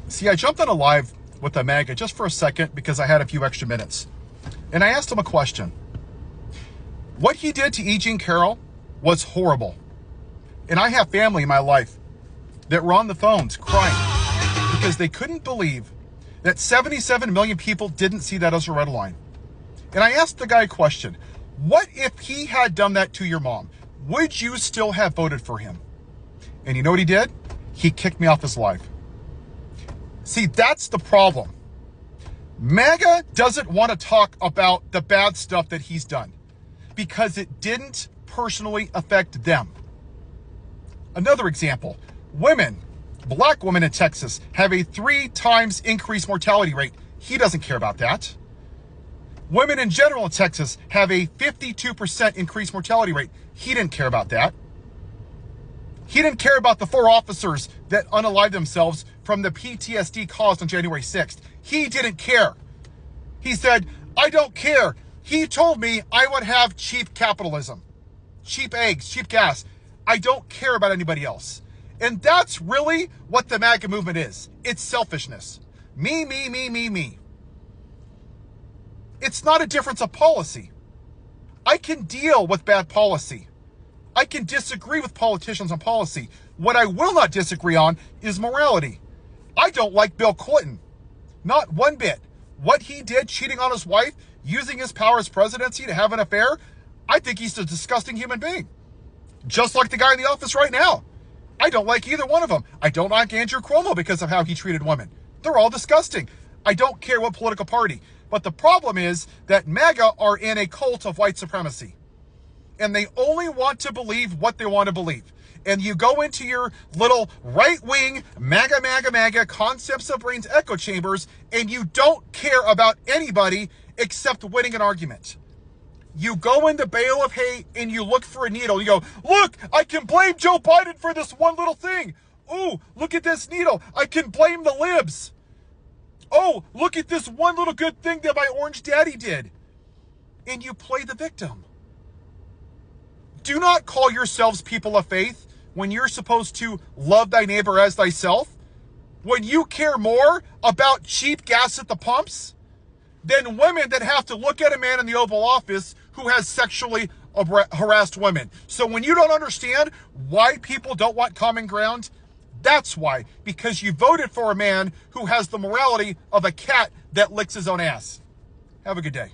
See, I jumped on a live with the MAGA just for a second because I had a few extra minutes. And I asked him a question. What he did to E. Jean Carroll was horrible. And I have family in my life that were on the phones crying because they couldn't believe that 77 million people didn't see that as a red line. And I asked the guy a question. What if he had done that to your mom? Would you still have voted for him? And you know what he did? He kicked me off his live. See, that's the problem. MAGA doesn't want to talk about the bad stuff that he's done because it didn't personally affect them. Another example, women, black women in Texas have a 3 times increased mortality rate. He doesn't care about that. Women in general in Texas have a 52% increased mortality rate. He didn't care about that. He didn't care about the 4 officers that unalived themselves from the PTSD caused on January 6th. He didn't care. He said, I don't care. He told me I would have cheap capitalism, cheap eggs, cheap gas. I don't care about anybody else. And that's really what the MAGA movement is. It's selfishness. Me, me, me, me, me. It's not a difference of policy. I can deal with bad policy. I can disagree with politicians on policy. What I will not disagree on is morality. I don't like Bill Clinton. Not one bit. What he did, cheating on his wife, using his power as presidency to have an affair, I think he's a disgusting human being. Just like the guy in the office right now. I don't like either one of them. I don't like Andrew Cuomo because of how he treated women. They're all disgusting. I don't care what political party. But the problem is that MAGA are in a cult of white supremacy. And they only want to believe what they want to believe. And you go into your little right-wing MAGA concepts of brains echo chambers, and you don't care about anybody except winning an argument. You go into bale of hay and you look for a needle. You go, look, I can blame Joe Biden for this one little thing. Ooh, look at this needle. I can blame the libs. Oh, look at this one little good thing that my orange daddy did. And you play the victim. Do not call yourselves people of faith when you're supposed to love thy neighbor as thyself. When you care more about cheap gas at the pumps than women that have to look at a man in the Oval Office who has sexually harassed women. So when you don't understand why people don't want common ground, that's why. Because you voted for a man who has the morality of a cat that licks his own ass. Have a good day.